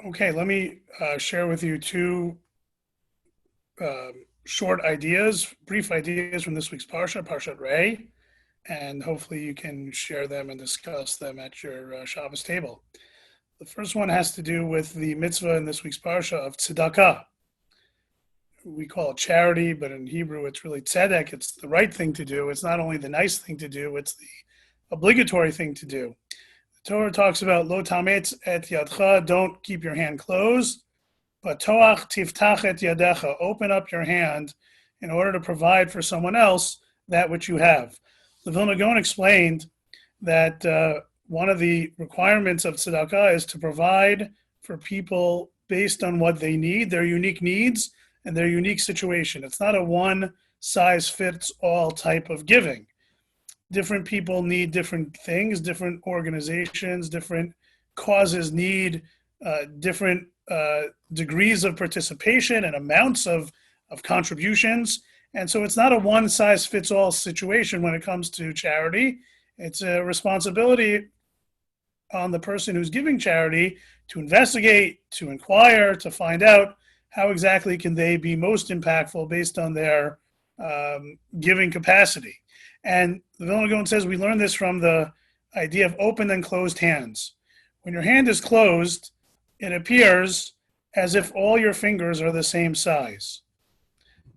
Okay, let me share with you two short ideas, brief ideas from this week's Parshat Reeh, and hopefully you can share them and discuss them at your Shabbos table. The first one has to do with the mitzvah in this week's Parsha of tzedakah. We call it charity, but in Hebrew it's really tzedek. It's the right thing to do. It's not only the nice thing to do, it's the obligatory thing to do. The Torah talks about lo tametz et yadcha, don't keep your hand closed, but toach tiftach et yadecha, open up your hand in order to provide for someone else that which you have. The Vilna Gaon explained that one of the requirements of tzedakah is to provide for people based on what they need, their unique needs, and their unique situation. It's not a one-size-fits-all type of giving. Different people need different things, different organizations, different causes need different degrees of participation and amounts of contributions. And so it's not a one-size-fits-all situation when it comes to charity. It's a responsibility on the person who's giving charity to investigate, to inquire, to find out how exactly can they be most impactful based on their giving capacity. And the Vilna Gaon says we learn this from the idea of open and closed hands. When your hand is closed, it appears as if all your fingers are the same size.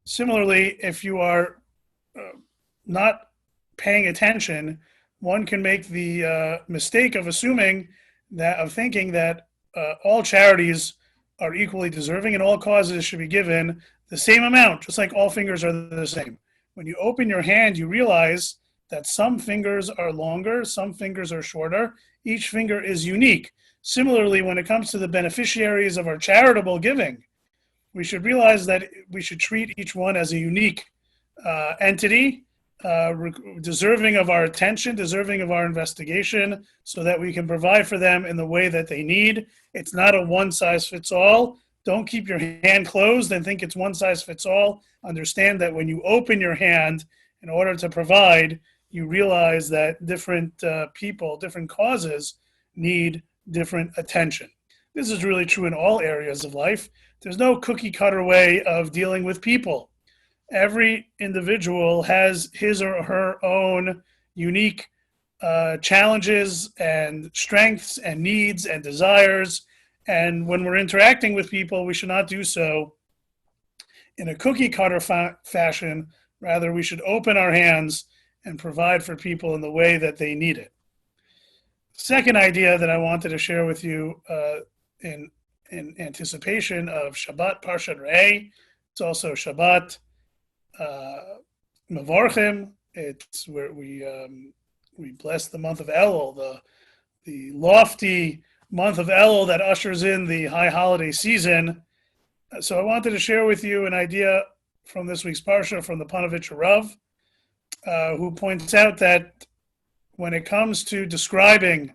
Similarly, if you are not paying attention, one can make the mistake of thinking that all charities are equally deserving and all causes should be given the same amount, just like all fingers are the same. When you open your hand, you realize that some fingers are longer, some fingers are shorter. Each finger is unique. Similarly, when it comes to the beneficiaries of our charitable giving, we should realize that we should treat each one as a unique entity, deserving of our attention, deserving of our investigation, so that we can provide for them in the way that they need. It's not a one-size-fits-all. Don't keep your hand closed and think it's one-size-fits-all. Understand that when you open your hand in order to provide, you realize that different people, different causes need different attention. This is really true in all areas of life. There's no cookie-cutter way of dealing with people. Every individual has his or her own unique challenges and strengths and needs and desires. And when we're interacting with people, we should not do so in a cookie-cutter fashion. Rather, we should open our hands and provide for people in the way that they need it. Second idea that I wanted to share with you in anticipation of Shabbat Parshat Reeh. It's also Shabbat Mevorchim. It's where we bless the month of Elul, the lofty month of Elul that ushers in the high holiday season. So I wanted to share with you an idea from this week's Parsha from the Panovich Rav, who points out that when it comes to describing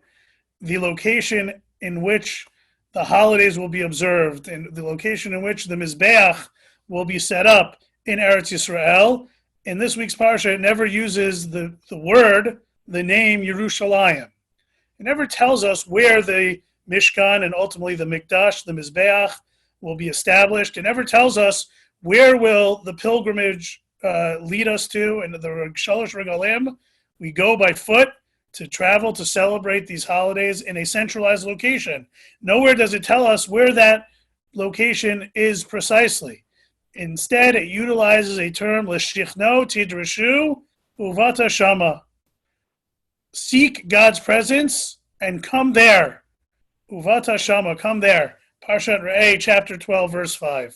the location in which the holidays will be observed and the location in which the Mizbeach will be set up in Eretz Yisrael, in this week's Parsha, it never uses the name Yerushalayim. It never tells us where the Mishkan and ultimately the Mikdash, the Mizbeach, will be established. It never tells us where will the pilgrimage lead us to, and the Shalosh Regalim. We go by foot to travel to celebrate these holidays in a centralized location. Nowhere does it tell us where that location is precisely. Instead, it utilizes a term, L'shichno tidreshu uvata shama. Seek God's presence and come there. Uvata shama, come there. Parshat Reeh, chapter 12, verse 5.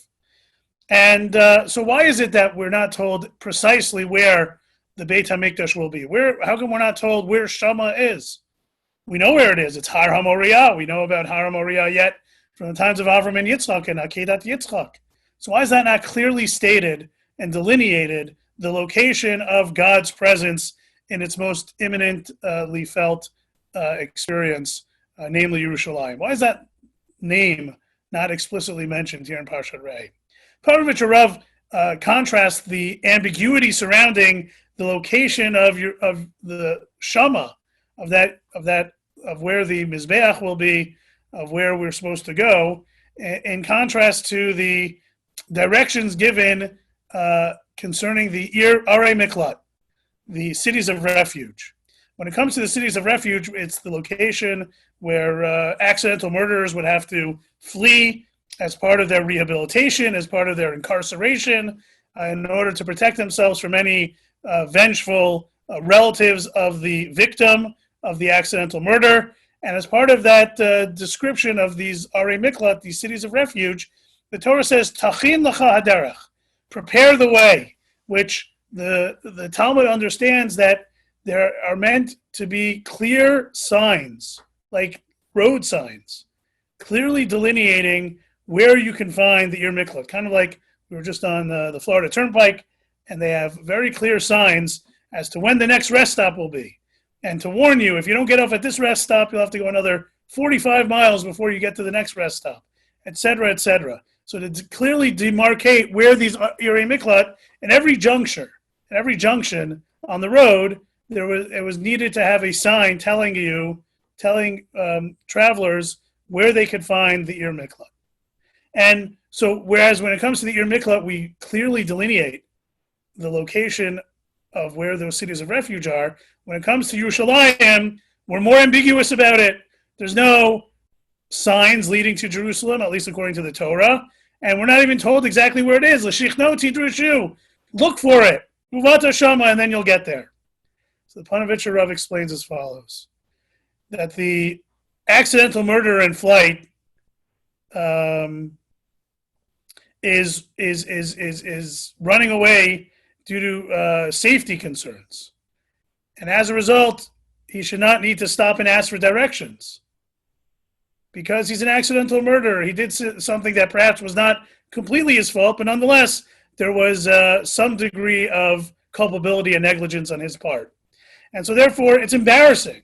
And so why is it that we're not told precisely where the Beit HaMikdash will be? How come we're not told where Shama is? We know where it is. It's Har HaMoriah. We know about Har HaMoriah yet from the times of Avram and Yitzchak and Akedat Yitzchak. So why is that not clearly stated and delineated, the location of God's presence in its most imminently felt experience, namely Yerushalayim? Why is that name not explicitly mentioned here in Parshat Reeh? Panovich Rav contrasts the ambiguity surrounding the location of the Shama, of where the Mizbeach will be, of where we're supposed to go, in contrast to the directions given concerning the Arei Miklat, the cities of refuge. When it comes to the cities of refuge, it's the location where accidental murderers would have to flee as part of their rehabilitation, as part of their incarceration, in order to protect themselves from any vengeful relatives of the victim of the accidental murder. And as part of that description of these Arei Miklat, these cities of refuge, the Torah says, Tachin lacha haderech, prepare the way, which the Talmud understands that there are meant to be clear signs, like road signs, clearly delineating where you can find the Ir Miklat. Kind of like we were just on the Florida Turnpike, and they have very clear signs as to when the next rest stop will be. And to warn you, if you don't get off at this rest stop, you'll have to go another 45 miles before you get to the next rest stop, et cetera, et cetera. So to clearly demarcate where these Irei Miklat, in every junction on the road, it was needed to have a sign telling travelers where they could find the Ir Miklat. And so, whereas when it comes to the Ir Miklat, we clearly delineate the location of where those cities of refuge are. When it comes to Yerushalayim, we're more ambiguous about it. There's no signs leading to Jerusalem, at least according to the Torah, and we're not even told exactly where it is. L'shichno tidrushu, look for it, uvata shama, and then you'll get there. So the Panovitcher Rav explains as follows: that the accidental murder in flight is running away due to safety concerns, and as a result, he should not need to stop and ask for directions because he's an accidental murderer. He did something that perhaps was not completely his fault, but nonetheless, there was some degree of culpability and negligence on his part. And so therefore, it's embarrassing.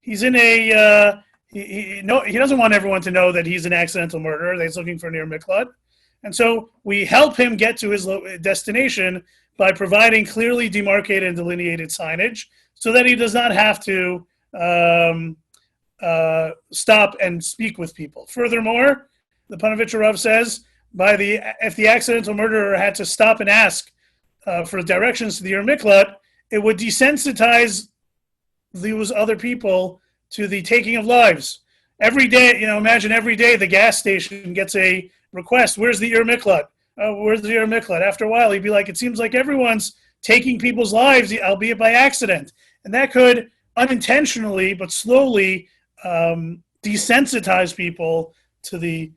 He's in a, he doesn't want everyone to know that he's an accidental murderer, that he's looking for an Ir Miklat. And so we help him get to his destination by providing clearly demarcated and delineated signage so that he does not have to stop and speak with people. Furthermore, the Panovitcher Rav says, if the accidental murderer had to stop and ask for directions to the Ir Miklat, it would desensitize those other people to the taking of lives. Every day, imagine every day the gas station gets a request, where's the Ir Miklat? Where's the Ir Miklat? After a while, he'd be like, it seems like everyone's taking people's lives, albeit by accident. And that could unintentionally, but slowly, desensitize people to the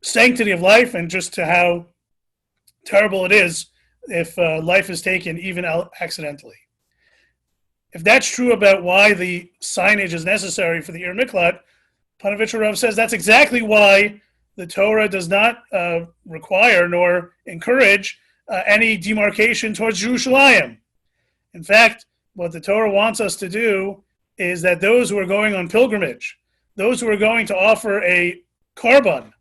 sanctity of life and just to how terrible it is if life is taken even accidentally. If that's true about why the signage is necessary for the Ir Miklat, Panovitcher Rav says that's exactly why the Torah does not require nor encourage any demarcation towards Jerusalem. In fact, what the Torah wants us to do is that those who are going on pilgrimage, those who are going to offer a korban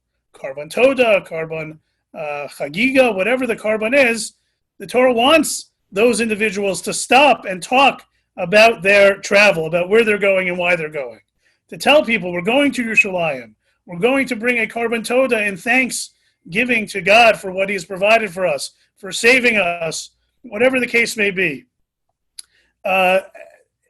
toda, korban chagiga, whatever the korban is, the Torah wants those individuals to stop and talk about their travel, about where they're going and why they're going. To tell people, we're going to Yerushalayim, we're going to bring a korban toda in thanksgiving to God for what he has provided for us, for saving us, whatever the case may be.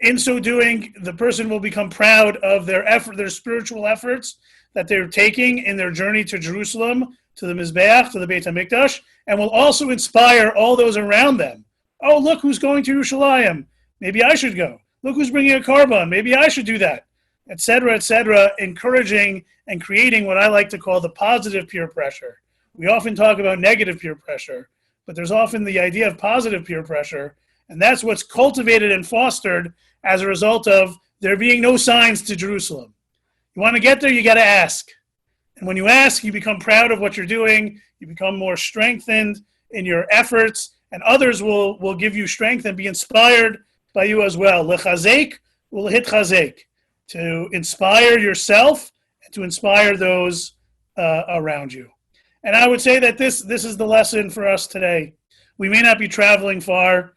In so doing, the person will become proud of their effort, their spiritual efforts that they're taking in their journey to Jerusalem, to the Mizbeach, to the Beit HaMikdash, and will also inspire all those around them. Oh, look who's going to Yerushalayim. Maybe I should go. Look who's bringing a korban. Maybe I should do that, etc., encouraging and creating what I like to call the positive peer pressure. We often talk about negative peer pressure, but there's often the idea of positive peer pressure, and that's what's cultivated and fostered as a result of there being no signs to Jerusalem. You want to get there, you got to ask. And when you ask, you become proud of what you're doing, you become more strengthened in your efforts, and others will give you strength and be inspired by you as well. Lechazek ulehitchazek, to inspire yourself and to inspire those around you. And I would say that this is the lesson for us today. We may not be traveling far.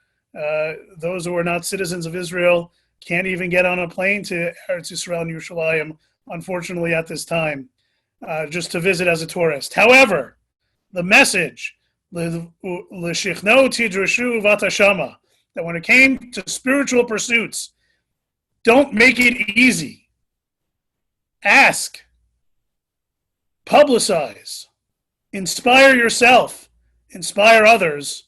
Those who are not citizens of Israel can't even get on a plane to Eretz Yisrael and Yerushalayim, unfortunately, at this time, just to visit as a tourist. However, the message, l'shichno tidrashu vatashama, that when it came to spiritual pursuits, don't make it easy. Ask, publicize, inspire yourself, inspire others.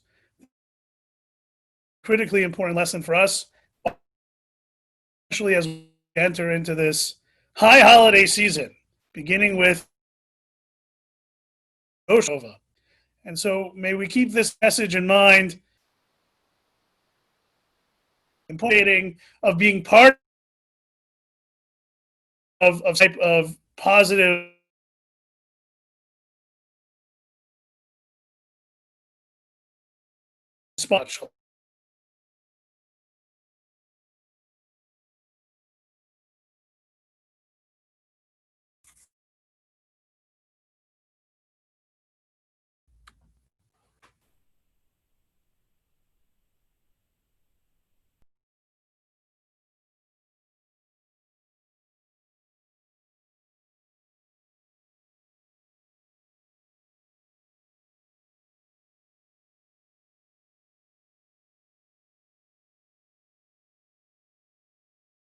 Critically important lesson for us, especially as we enter into this high holiday season, beginning with Oshova. And so may we keep this message in mind, of being part of type of positive spot.